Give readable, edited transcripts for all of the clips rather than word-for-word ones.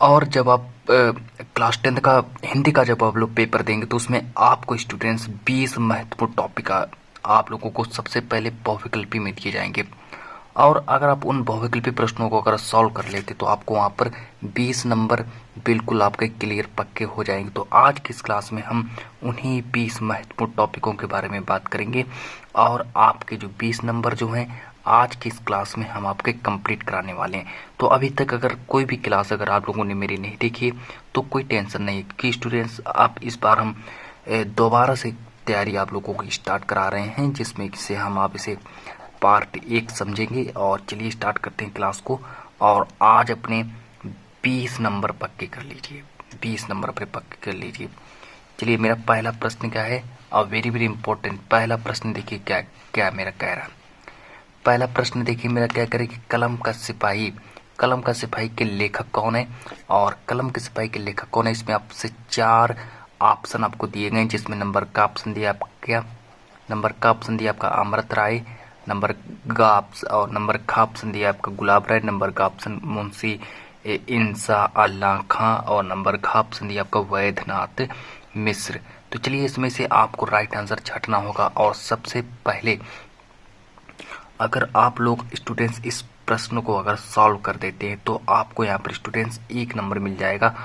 और जब आप क्लास 10th का हिंदी का जब आप लोग पेपर देंगे तो उसमें आपको स्टूडेंट्स 20 महत्वपूर्ण टॉपिक आप लोगों को सबसे पहले बहुविकल्पी में दिए जाएंगे। और अगर आप उन बहुविकल्पी प्रश्नों को अगर सॉल्व कर लेते तो आपको वहाँ पर 20 नंबर बिल्कुल आपके क्लियर पक्के हो जाएंगे। तो आज की इस क्लास में हम उन्हीं 20 महत्वपूर्ण टॉपिकों के बारे में बात करेंगे और आपके जो 20 नंबर जो हैं आज की इस क्लास में हम आपके कंप्लीट कराने वाले हैं। तो अभी तक अगर कोई भी क्लास अगर आप लोगों ने मेरी नहीं देखी तो कोई टेंशन नहीं कि स्टूडेंट्स आप इस बार हम दोबारा से तैयारी आप लोगों को स्टार्ट करा रहे हैं, जिसमें से हम आप इसे पार्ट 1 समझेंगे। और चलिए स्टार्ट करते हैं क्लास को। और आज अपने 20 नंबर पक्के कर लीजिए, 20 नंबर अपने पक्के कर लीजिए। चलिए मेरा पहला प्रश्न क्या है, और वेरी वेरी इंपॉर्टेंट पहला प्रश्न देखिए क्या क्या मेरा कह रहा है। पहला प्रश्न देखिए मेरा क्या करे कि कलम का सिपाही के लेखक कौन है। और कलम के सिपाही के लेखक कौन है, इसमें आपसे 4 ऑप्शन आपको दिए गए, जिसमें नंबर का ऑप्शन दिया आपका क्या, नंबर का ऑप्शन दिया आपका अमृत राय, नंबर और नंबर का ऑप्शन दिया आपका गुलाब राय, नंबर का ऑप्शन मुंशी इंसा अल्लाह खां, और नंबर का ऑप्शन दिया आपका वैद्यनाथ मिश्र। तो चलिए इसमें से आपको राइट आंसर छांटना होगा। और सबसे पहले अगर आप लोग स्टूडेंट्स इस प्रश्न को अगर सॉल्व कर देते हैं तो आपको यहाँ पर स्टूडेंट्स 1 नंबर मिल जाएगा।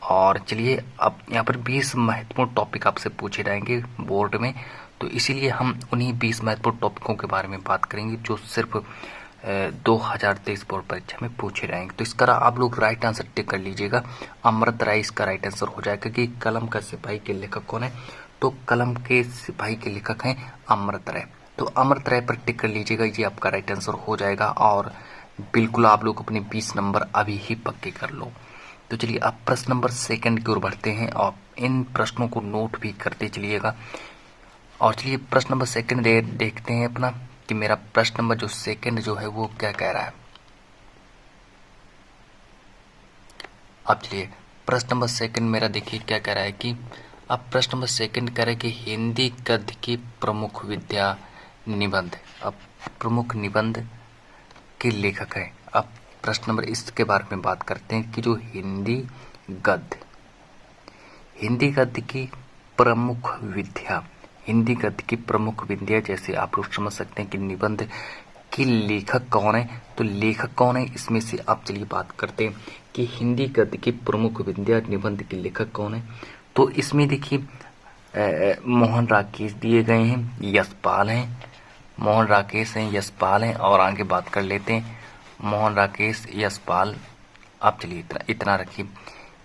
और चलिए अब यहाँ पर 20 महत्वपूर्ण टॉपिक आपसे पूछे जाएंगे बोर्ड में, तो इसीलिए हम उन्हीं 20 महत्वपूर्ण टॉपिकों के बारे में बात करेंगे जो सिर्फ 2023 बोर्ड परीक्षा में पूछे जाएंगे। तो इसका आप लोग राइट आंसर टिक कर लीजिएगा, अमृत राय इसका राइट आंसर हो जाएगा। कि कलम का सिपाही के लेखक कौन है, तो कलम के सिपाही के लेखक हैं अमृत राय। तो अमृत राय पर टिक कर लीजिएगा, ये आपका राइट आंसर हो जाएगा। और बिल्कुल आप लोग अपने 20 नंबर अभी ही पक्के कर लो। तो चलिए अब प्रश्न नंबर 2 की ओर बढ़ते हैं और इन प्रश्नों को नोट भी करते चलिएगा। और चलिए प्रश्न नंबर 2 देखते हैं अपना कि मेरा प्रश्न नंबर जो 2 जो है वो क्या कह रहा है। अब चलिए प्रश्न नंबर 2 मेरा देखिए क्या कह रहा है कि अब प्रश्न नंबर 2 कह रहा है कि हिंदी गद्य की प्रमुख विद्या निबंध। अब प्रमुख निबंध के लेखक है। अब प्रश्न नंबर इसके बारे में बात करते हैं कि जो हिंदी गद्य की प्रमुख विद्या, हिंदी गद्य की प्रमुख विद्या, जैसे आप लोग समझ सकते हैं कि निबंध के लेखक कौन है। तो लेखक कौन है इसमें से आप चलिए बात करते हैं कि हिंदी गद्य की प्रमुख विद्या निबंध के लेखक कौन है। तो इसमें देखिए मोहन राकेश दिए गए हैं, यशपाल हैं, मोहन राकेश हैं, यशपाल हैं। और आगे बात कर लेते हैं मोहन राकेश यशपाल। आप चलिए इतना रखिए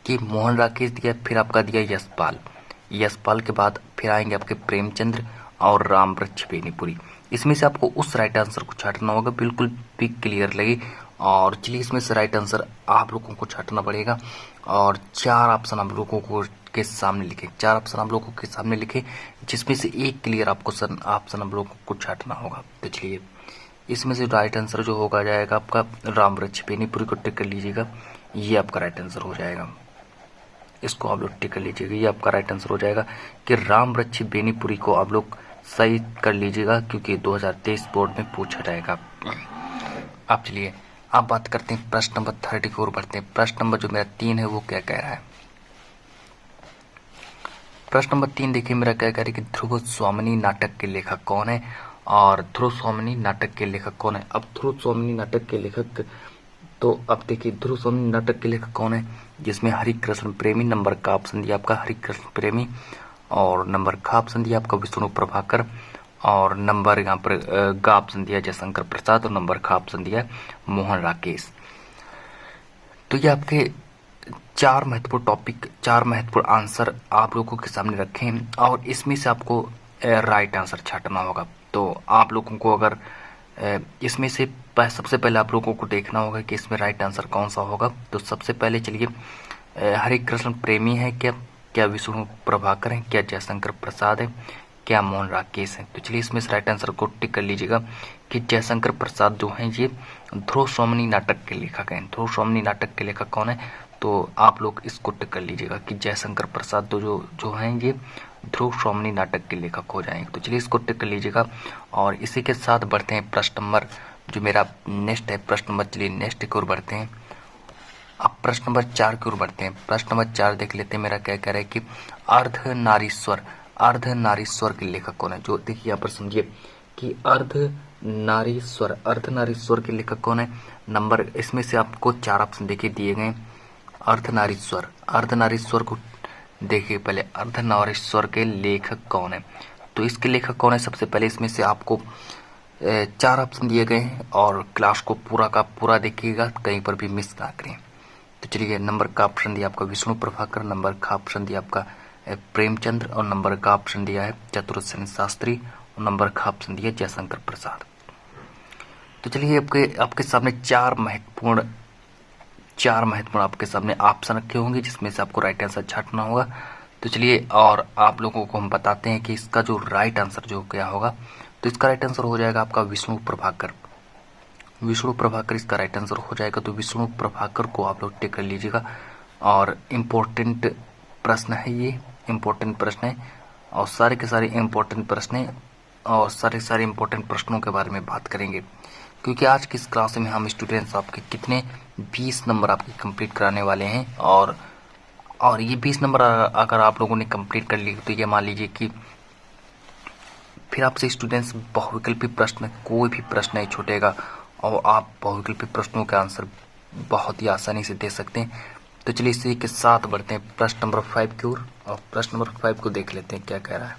कि मोहन राकेश दिया, फिर आपका दिया यशपाल के बाद फिर आएंगे आपके प्रेमचंद्र और रामवृक्ष बेनीपुरी। इसमें से आपको उस राइट आंसर को छांटना होगा, बिल्कुल भी क्लियर लगे। और चलिए इसमें से राइट आंसर आप लोगों को छांटना पड़ेगा। और 4 ऑप्शन आप लोगों को के सामने लिखे, 4 ऑप्शन आप लोगों के सामने लिखे, जिसमें से एक क्लियर आपको ऑप्शन आप लोगों को छांटना होगा। तो चलिए इसमें से राइट आंसर जो होगा जाएगा आपका रामवृक्ष बेनीपुरी को टिक कर लीजिएगा, ये आपका राइट आंसर हो जाएगा। इसको आप लोग टिक कर लीजिएगा, ये आपका राइट आंसर हो जाएगा कि रामवृक्ष बेनीपुरी को आप लोग सही कर लीजिएगा, क्योंकि 2023 बोर्ड में पूछा जाएगा। अब चलिए आप बात करते हैं प्रश्न नंबर 3 की ओर बढ़ते हैं। प्रश्न नंबर जो मेरा 3 है वो क्या कह रहा है। प्रश्न नंबर 3 देखिए मेरा क्या कह रहा है कि ध्रुव स्वामिनी नाटक के लेखक कौन है। और ध्रुव स्वामिनी नाटक के लेखक कौन है। अब ध्रुव स्वामिनी नाटक के लेखक, तो अब देखिए ध्रुव स्वामिनी नाटक के लेखक कौन है, जिसमें हरिकृष्ण प्रेमी, नंबर का ऑप्शन दिया आपका हरिकृष्ण प्रेमी, और नंबर का ऑप्शन दिया आपका विष्णु प्रभाकर, और नंबर यहाँ पर का ऑप्शन दिया जयशंकर प्रसाद, और नंबर का ऑप्शन दिया मोहन राकेश। तो ये आपके 4 महत्वपूर्ण टॉपिक, 4 महत्वपूर्ण आंसर आप लोगों के सामने रखे हैं। और इसमें से आपको राइट आंसर छांटना होगा। तो आप लोगों को अगर इसमें से सबसे पहले आप लोगों को देखना होगा कि इसमें राइट आंसर कौन सा होगा। तो सबसे पहले चलिए हरिकृष्ण प्रेमी है क्या विष्णु प्रभाकर है, क्या जयशंकर प्रसाद है, क्या मोहन राकेश है। तो चलिए इसमें से राइट आंसर को टिक कर लीजिएगा कि जयशंकर प्रसाद जो हैं ये ध्रुव स्वामिनी नाटक के लेखक हैं। ध्रुव स्वामिनी नाटक के लेखक कौन है, तो आप लोग इसको टिक कर लीजिएगा कि जयशंकर प्रसाद जो हैं ये ध्रुव स्वामिनी नाटक के लेखक हो जाएंगे। तो चलिए इसको टिक कर लीजिएगा। और इसी के साथ बढ़ते हैं प्रश्न नंबर जो मेरा नेक्स्ट है, प्रश्न नंबर चलिए नेक्स्ट की ओर बढ़ते हैं। अब प्रश्न नंबर 4 की ओर बढ़ते हैं। प्रश्न नंबर 4 देख लेते हैं, मेरा क्या कह रहा है कि अर्धनारीश्वर के लेखक कौन है। जो देखिए यहाँ पर समझिए कि अर्धनारीश्वर के लेखक कौन है। नंबर इसमें से आपको 4 ऑप्शन देखिए दिए गए। अर्धनारीश्वर को देखिए, पहले अर्धनारीश्वर के लेखक कौन है। तो इसके लेखक कौन है, सबसे पहले इसमें से आपको 4 ऑप्शन दिए गए हैं और क्लास को पूरा का पूरा देखिएगा, कहीं पर भी मिस ना करें। तो चलिए, नंबर का ऑप्शन दिया आपका विष्णु प्रभाकर, नंबर का ऑप्शन दिया आपका प्रेमचंद्र, और नंबर का ऑप्शन दिया है चतुर्सेन शास्त्री, और नंबर का ऑप्शन दिया जयशंकर प्रसाद। तो चलिए, आपके सामने चार महत्वपूर्ण आपके सामने ऑप्शन रखे होंगे, जिसमें से आपको राइट आंसर छांटना होगा। तो चलिए, और आप लोगों को हम बताते हैं कि इसका जो राइट आंसर जो क्या होगा। तो इसका राइट आंसर हो जाएगा आपका विष्णु प्रभाकर इसका राइट आंसर हो जाएगा। तो विष्णु प्रभाकर को आप लोग टिक कर लीजिएगा। और इम्पोर्टेंट प्रश्न है, ये इम्पोर्टेंट प्रश्न है, और सारे के सारे इम्पोर्टेंट प्रश्न हैं, और सारे इम्पोर्टेंट प्रश्नों के बारे में बात करेंगे। क्योंकि आज की इस क्लास में हम स्टूडेंट्स आपके कितने 20 नंबर आपके कंप्लीट कराने वाले हैं। और ये 20 नंबर अगर आप लोगों ने कंप्लीट कर लिए, तो ये मान लीजिए कि फिर आपसे स्टूडेंट्स बहुविकल्पी प्रश्न, कोई भी प्रश्न नहीं छूटेगा, और आप बहुविकल्पी प्रश्नों का आंसर बहुत ही आसानी से दे सकते हैं। तो चलिए, इसी के साथ बढ़ते हैं प्रश्न नंबर 5 की ओर, और प्रश्न नंबर 5 को देख लेते हैं क्या कह रहा है।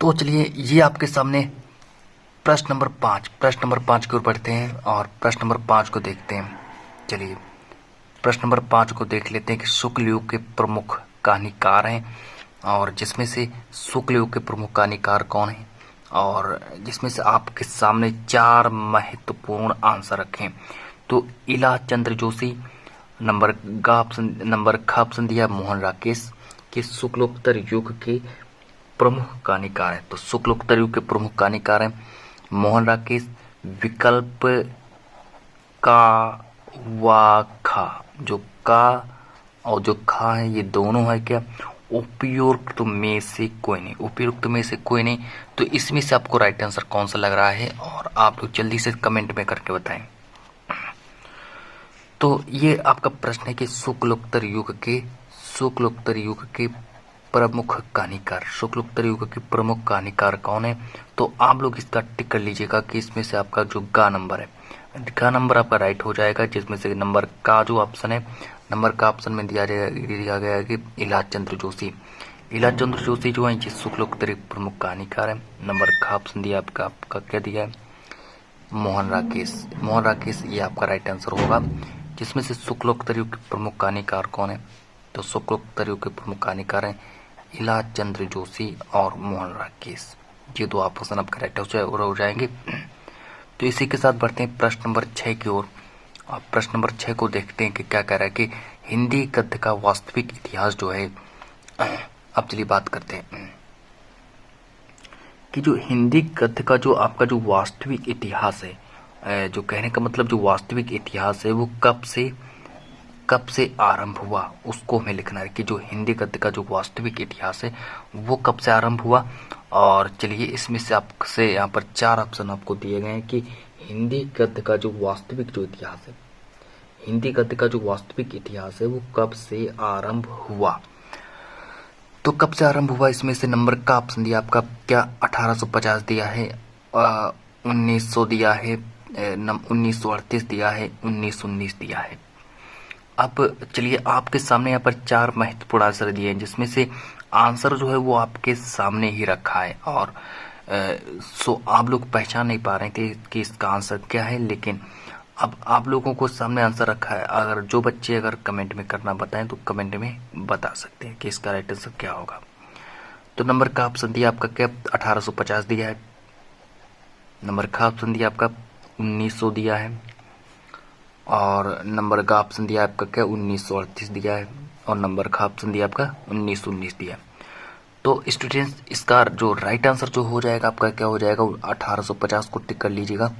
तो चलिए, ये आपके सामने प्रश्न नंबर 5 की ओर बढ़ते हैं, और प्रश्न नंबर 5 को देखते हैं। चलिए, प्रश्न नंबर 5 को देख लेते हैं कि शुक्ल युग के प्रमुख कहानीकार हैं, और जिसमें से शुक्ल युग के प्रमुख कहानीकार कौन हैं, और जिसमें से आपके सामने 4 महत्वपूर्ण आंसर रखें। तो इला चंद्र जोशी, नंबर का ऑप्शन दिया मोहन राकेश, के शुक्लोत्तर युग के प्रमुख कहानीकार हैं। तो शुक्लोत्तर युग के प्रमुख कहानीकार हैं मोहन राकेश। विकल्प का व खा, जो का और जो खा है, ये दोनों है क्या उपयुक्त में से कोई नहीं। तो इसमें से आपको राइट आंसर कौन सा लग रहा है, और आप लोग जल्दी से कमेंट में करके बताएं। तो ये आपका प्रश्न है कि शुक्लोत्तर युग के प्रमुख कहानीकार कौन है। तो आप लोग इसका टिक कर लीजिएगा कि इसमें से आपका जो गा नंबर है, गा नंबर आपका राइट हो जाएगा, जिसमें से नंबर का जो ऑप्शन है, नंबर का ऑप्शन में दिया गया है कि इलाज चंद्र जोशी जो है, ये शुक्लोत्तर प्रमुख कहानीकार है। नंबर का ऑप्शन दिया आपका क्या दिया है, मोहन राकेश, ये आपका राइट आंसर होगा, जिसमें से शुक्लोत्तर युग के प्रमुख कहानीकार कौन है। तो शुक्लोत्तर युग के प्रमुख कहानीकार हैं इलाज चंद्र जोशी और मोहन राकेश। ये 2 ऑप्शन आपके राइट हो जाएंगे। तो इसी के साथ बढ़ते हैं प्रश्न नंबर 6 की ओर, और प्रश्न नंबर 6 को देखते हैं कि क्या कह रहा है कि हिंदी गद्य का वास्तविक इतिहास जो है। अब चलिए बात करते हैं कि जो हिंदी गद्य का जो आपका जो वास्तविक इतिहास है, जो कहने का मतलब जो वास्तविक इतिहास है, वो कब से आरंभ हुआ, उसको हमें लिखना है कि जो हिंदी गद्य का जो वास्तविक इतिहास है वो कब से आरंभ हुआ। और चलिए, इसमें से आपसे यहाँ पर 4 ऑप्शन आपको दिए गए हैं कि हिंदी गद्य का जो वास्तविक इतिहास है वो कब से आरंभ हुआ। तो कब से आरंभ हुआ, इसमें से नंबर का ऑप्शन दिया आपका क्या 1850 दिया है, 1900 दिया है, 1938 दिया है, 1919 दिया है। अब चलिए, आपके सामने यहाँ पर 4 महत्वपूर्ण आंसर दिए हैं, जिसमें से आंसर जो है वो आपके सामने ही रखा है, और आप लोग पहचान नहीं पा रहे थे कि इसका आंसर क्या है, लेकिन अब आप लोगों को सामने आंसर रखा है। अगर जो बच्चे कमेंट में करना बताएं तो कमेंट में बता सकते हैं कि इसका राइट आंसर क्या होगा। तो नंबर का ऑप्शन दिया आपका क्या 1850 दिया है, नंबर का ऑप्शन दिया आपका 1900 दिया है, और नंबर का ऑप्शन दिया आपका क्या 1938 दिया है, और नंबर का ऑप्शन दिया आपका 1919 दिया। तो स्टूडेंट्स, इसका जो राइट आंसर जो हो जाएगा आपका क्या हो जाएगा, 1850 को टिक कर लीजिएगा,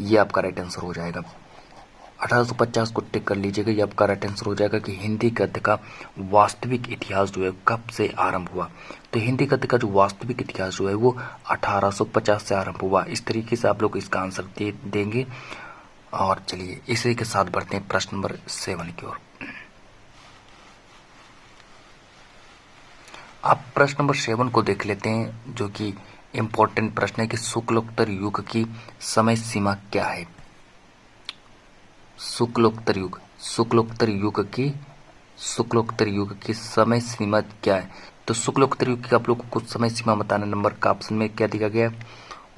ये आपका राइट आंसर हो जाएगा। 1850 को टिक कर लीजिएगा। ये आपका राइट आंसर हो जाएगा कि हिंदी गद्य का वास्तविक इतिहास जो है कब से आरंभ हुआ। तो हिंदी गद्य का जो वास्तविक इतिहास जो है वो 1850 से आरंभ हुआ। इस तरीके से आप लोग इसका आंसर देंगे। और चलिए इसी के साथ बढ़ते हैं प्रश्न नंबर 7 की ओर। आप प्रश्न नंबर 7 को देख लेते हैं, जो कि इम्पोर्टेंट प्रश्न है कि शुक्लोत्तर युग की समय सीमा क्या है। शुक्लोत्तर युग की समय सीमा क्या है। तो शुक्लोत्तर युग की आप लोग को कुछ समय सीमा बताना। नंबर का ऑप्शन में क्या दिया गया है,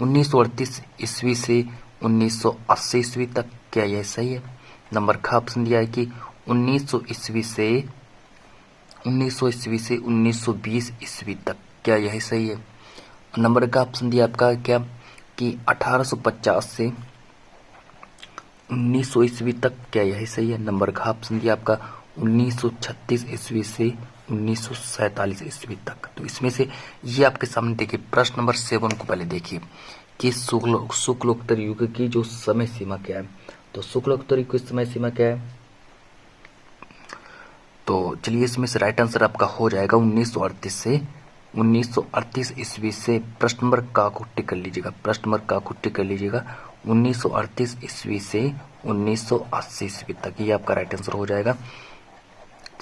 1938 ईस्वी से 1980 ईस्वी तक। क्या यह सही है। नंबर का ऑप्शन दिया है कि 1900 ईस्वी से 1920 ईस्वी तक। क्या यह सही है। नंबर का ऑप्शन दिया आपका क्या कि 1850 से 1900 ईस्वी तक। क्या यही सही है। नंबर का ऑप्शन दिया आपका 1936 ईस्वी से 1947 ईस्वी तक। तो इसमें से ये आपके सामने देखिए, प्रश्न नंबर 7 को पहले देखिए कि शुक्लोत्तर युग की जो समय सीमा क्या है। तो शुक्लोत्तर युग की समय सीमा क्या है। तो चलिए इसमें से राइट आंसर आपका हो जाएगा 1938 ईस्वी से। प्रश्न नंबर का को टिक कर लीजिएगा। 1938 ईस्वी से 1980 ईस्वी तक। ये आपका राइट आंसर हो जाएगा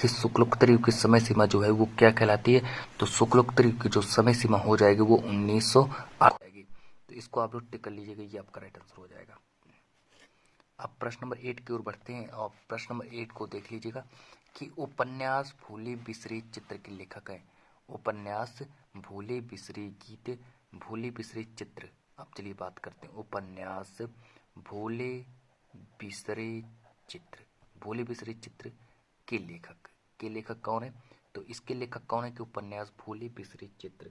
कि शुक्लोत्तर युग की समय सीमा जो है वो क्या कहलाती है। तो शुक्लोत्तर युग की जो समय सीमा हो जाएगी वो 1900 आ जाएगी। तो इसको आप लोग टिक कर लीजिएगा। ये आपका राइट आंसर हो जाएगा। अब प्रश्न नंबर 8 की ओर बढ़ते हैं और प्रश्न नंबर 8 को देख लीजिएगा कि उपन्यास भूले बिसरे चित्र के लेखक हैं। उपन्यास भूले बिसरे गीत भूले बिसरे चित्र। अब चलिए बात करते हैं उपन्यास भूले बिसरे चित्र के लेखक कौन है। तो इसके लेखक कौन है कि उपन्यास भूले बिसरे चित्र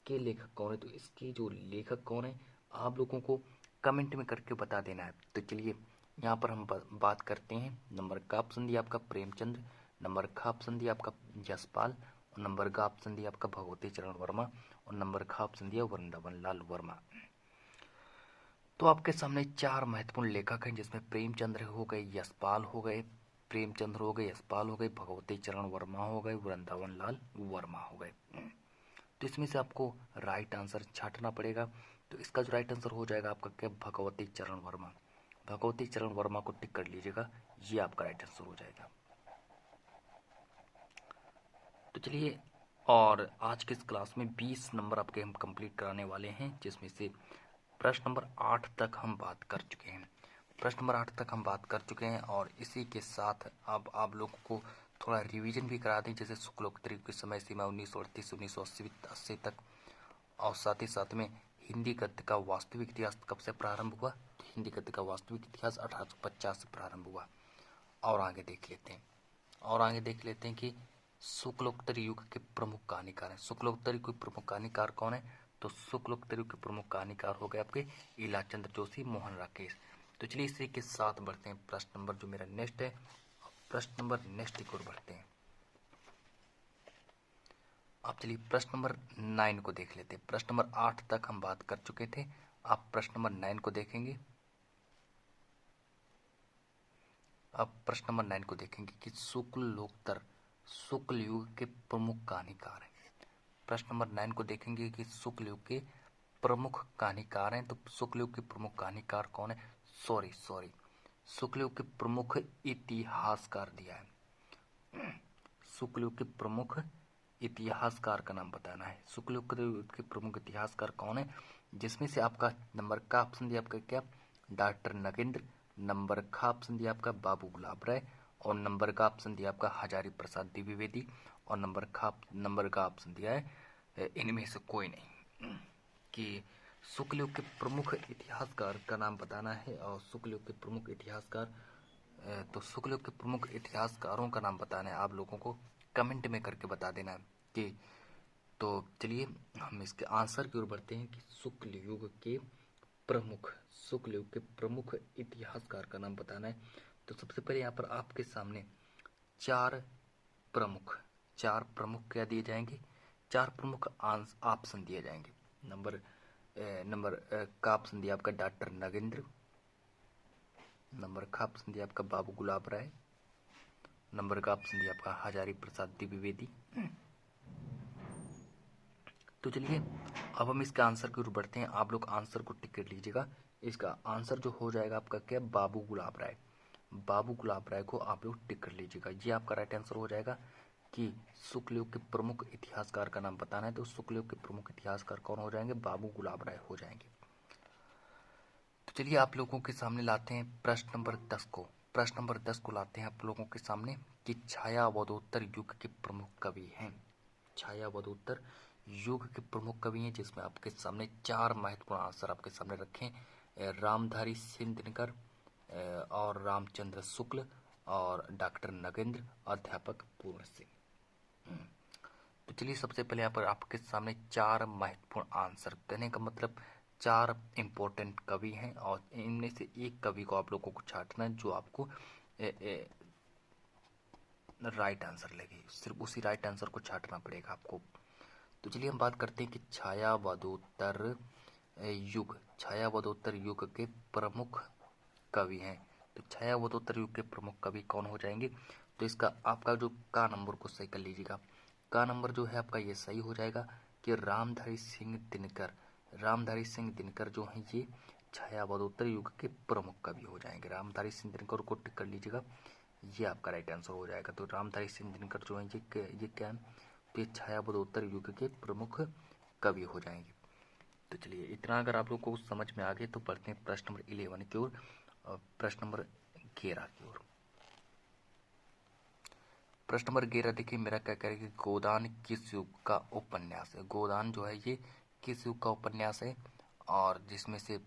के लेखक कौन है। तो इसके जो लेखक कौन है आप लोगों को कमेंट में करके बता देना है। तो चलिए यहाँ पर हम बात करते हैं। नंबर का ऑप्शन दिया आपका प्रेमचंद्र, नंबर का ऑप्शन दिया आपका यशपाल, और नंबर का ऑप्शन दिया आपका भगवती चरण वर्मा, और नंबर का ऑप्शन दिया वृंदावन लाल वर्मा। तो आपके सामने 4 महत्वपूर्ण लेखक हैं, जिसमें प्रेमचंद्र हो गए, यशपाल हो गए, भगवती चरण वर्मा हो गए, वृंदावन लाल वर्मा हो गए। तो इसमें से आपको राइट आंसर छांटना पड़ेगा। तो इसका जो राइट आंसर हो जाएगा आपका क्या, भगवती चरण वर्मा को टिक कर लीजिएगा। ये आपका राइट आंसर हो जाएगा। तो चलिए, और आज के इस क्लास में 20 नंबर आपके हम कंप्लीट कराने वाले हैं, जिसमें से प्रश्न नंबर 8 तक हम बात कर चुके हैं। और इसी के साथ अब आप लोगों को थोड़ा रिवीजन भी करा दें, जैसे शुक्लोत्तर युग की समय सीमा 1938 से 1980 तक, और साथ ही साथ में हिंदी गद्य का वास्तविक इतिहास कब से प्रारंभ हुआ। तो हिंदी गद्य का वास्तविक इतिहास 1850 से प्रारंभ हुआ। और आगे देख लेते हैं कि शुक्लोत्तर युग के प्रमुख कहानीकार हैं। शुक्लोत्तर युग के प्रमुख कहानीकार कौन है। तो शुक्लोत्तर युग के प्रमुख कहानीकार हो गए आपके इलाचंद्र जोशी, मोहन राकेश। तो चलिए इसी के साथ बढ़ते हैं प्रश्न नंबर जो मेरा नेक्स्ट है, प्रश्न नंबर नेक्स्ट की ओर बढ़ते हैं। आप चलिए प्रश्न नंबर 9 को देख लेते हैं। प्रश्न नंबर 8 तक हम बात कर चुके थे, आप प्रश्न नंबर 9 को देखेंगे। अब प्रश्न नंबर 9 को देखेंगे कि शुक्ल युग के प्रमुख कहानीकार हैं। प्रश्न नंबर 9 को देखेंगे कि शुक्ल युग के प्रमुख कहानीकार हैं। तो शुक्ल युग के प्रमुख कहानीकार कौन है। सॉरी शुक्ल युग के प्रमुख इतिहासकार दिया है। शुक्ल युग के प्रमुख इतिहासकार का नाम बताना है। शुक्ल युग के प्रमुख इतिहासकार कौन है, जिसमें से आपका नंबर का ऑप्शन दिया आपका क्या, डॉक्टर नगेंद्र, नंबर का ऑप्शन दिया आपका बाबू गुलाब राय, और नंबर का ऑप्शन दिया आपका हजारी प्रसाद द्विवेदी, और नंबर का ऑप्शन दिया है इनमें से कोई नहीं। कि शुक्ल युग के प्रमुख इतिहासकार का नाम बताना है। और शुक्ल युग के प्रमुख इतिहासकार, तो शुक्ल युग के प्रमुख इतिहासकारों का नाम बताना है। आप लोगों को कमेंट में करके बता देना है कि, तो चलिए हम इसके आंसर की ओर बढ़ते हैं कि शुक्ल युग के प्रमुख इतिहासकार का नाम बताना है। तो सबसे पहले यहाँ पर आपके सामने चार प्रमुख क्या दिए जाएंगे, 4 प्रमुख ऑप्शन दिए जाएंगे। नंबर का ऑप्शन दिया आपका डॉक्टर नगेंद्र, नंबर ख ऑप्शन दिया आपका बाबू गुलाब राय। नंबर का ऑप्शन दिया आपका हजारी प्रसाद द्विवेदी। तो चलिए अब हम इसका आंसर की ओर बढ़ते हैं। आप लोग आंसर को टिक कर लीजिएगा। इसका आंसर जो हो जाएगा आपका क्या, बाबू गुलाब राय। बाबू गुलाब राय को आप लोग टिक कर लीजिएगा। ये आपका राइट आंसर हो जाएगा कि शुक्लयुग के प्रमुख इतिहासकार का नाम बताना है, तो शुक्लयुग के प्रमुख इतिहासकार कौन हो जाएंगे, बाबू गुलाब राय हो जाएंगे। तो चलिए आप लोगों के सामने लाते हैं प्रश्न नंबर 10 को। प्रश्न नंबर 10 को लाते हैं आप लोगों के सामने कि छायावधोत्तर युग के प्रमुख कवि हैं। छायावधोत्तर युग के प्रमुख कवि हैं, जिसमें आपके सामने 4 महत्वपूर्ण आंसर आपके सामने रखे हैं। रामधारी सिंह दिनकर और रामचंद्र शुक्ल और डॉक्टर नगेंद्र, अध्यापक पूर्ण सिंह। तो चलिए सबसे पहले यहाँ पर आपके सामने 4 महत्वपूर्ण आंसर, कहने का मतलब 4 इम्पोर्टेंट कवि हैं और इनमें से एक कवि को आप लोगों को छांटना है जो आपको राइट आंसर लगे। सिर्फ उसी राइट आंसर को छांटना पड़ेगा आपको। तो चलिए हम बात करते हैं कि छायावधोत्तर युग, छायावधोत्तर युग के प्रमुख कवि हैं। तो छायावधोत्तर युग के प्रमुख कवि कौन हो जाएंगे, तो इसका आपका जो का नंबर को सही कर लीजिएगा। का नंबर जो है आपका ये सही हो जाएगा कि रामधारी सिंह दिनकर। रामधारी सिंह दिनकर जो है ये छायावधोत्तर युग के प्रमुख कवि हो जाएंगे। रामधारी सिंह दिनकर को टिक कर लीजिएगा, ये आपका राइट आंसर हो जाएगा। तो रामधारी सिंह दिनकर जो है ये क्या है, तो ये छायावधोत्तर युग के प्रमुख कवि हो जाएंगे। तो चलिए इतना अगर आप लोग को समझ में आ गए तो बढ़ते हैं प्रश्न नंबर 11 की ओर और प्रश्न नंबर 11 की ओर। प्रश्न नंबर 11 देखिए मेरा क्या करेगा, गोदान किस युग का उपन्यास है। गोदान जो है ये किस युग का उपन्यास है, और जिसमें से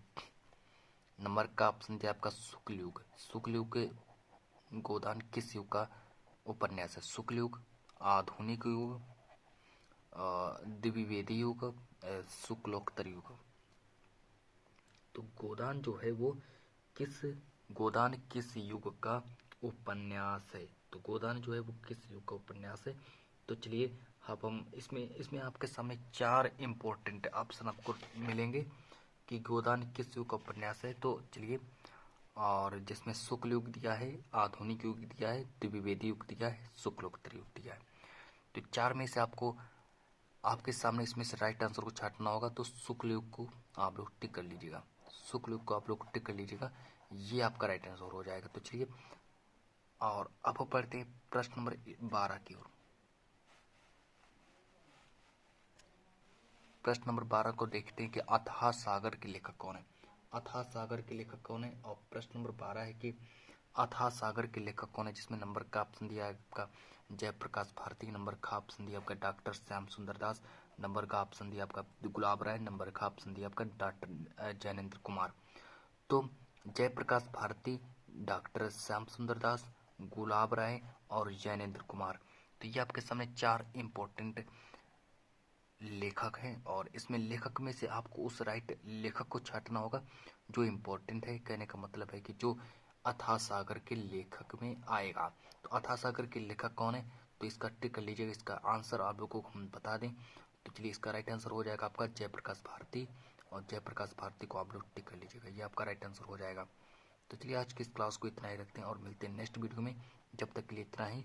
नंबर का ऑप्शन दिया आपका शुक्ल युग। शुक्ल युग के गोदान किस युग का उपन्यास है, शुक्ल युग, आधुनिक युग, द्विवेदी युग, शुक्लोत्तर युग। तो गोदान जो है वो किस गोदान किस युग का उपन्यास है, तो गोदान जो है वो किस युग का उपन्यास है। तो चलिए अब हम इसमें इसमें आपके सामने 4 इम्पोर्टेंट ऑप्शन आपको मिलेंगे कि गोदान किस युग का उपन्यास है। तो चलिए, और जिसमें शुक्ल युग दिया है, आधुनिक युग दिया है, द्विवेदी युग दिया है, शुक्लोत्तर युग दिया है। तो 4 में से आपको आपके सामने इसमें से राइट आंसर को छांटना होगा। तो शुक्ल युग को आप लोग टिक कर लीजिएगा, शुक्ल युग को आप लोग टिक कर लीजिएगा, ये आपका राइट आंसर हो जाएगा। तो चलिए और अब पढ़ते हैं प्रश्न नंबर 12 की ओर। प्रश्न नंबर 12 को देखते हैं कि अथाह सागर के लेखक कौन है। अथाह सागर के लेखक कौन है, और प्रश्न नंबर 12 है कि अथाह सागर के लेखक कौन है, जिसमें नंबर का ऑप्शन दिया है आपका जयप्रकाश भारती, नंबर का ऑप्शन दिया आपका डॉक्टर श्याम सुंदर दास, नंबर का ऑप्शन दिया आपका गुलाब राय, नंबर का ऑप्शन दिया आपका डॉक्टर जैनेन्द्र कुमार। तो जयप्रकाश भारती, डॉक्टर श्याम सुंदर दास, गुलाब राय और जैनेन्द्र कुमार, तो ये आपके सामने 4 इम्पोर्टेंट लेखक हैं, और इसमें लेखक में से आपको उस राइट लेखक को छांटना होगा जो इम्पोर्टेंट है। कहने का मतलब है कि जो अथाह सागर के लेखक में आएगा। तो अथाह सागर के लेखक कौन है, तो इसका टिक कर लीजिएगा। इसका आंसर आप लोगों को हम बता दें, तो चलिए इसका राइट आंसर हो जाएगा आपका जयप्रकाश भारती, और जयप्रकाश भारती को आप लोग टिक कर लीजिएगा, ये आपका राइट आंसर हो जाएगा। तो चलिए आज की इस क्लास को इतना ही रखते हैं और मिलते हैं नेक्स्ट वीडियो में। जब तक के लिए इतना ही,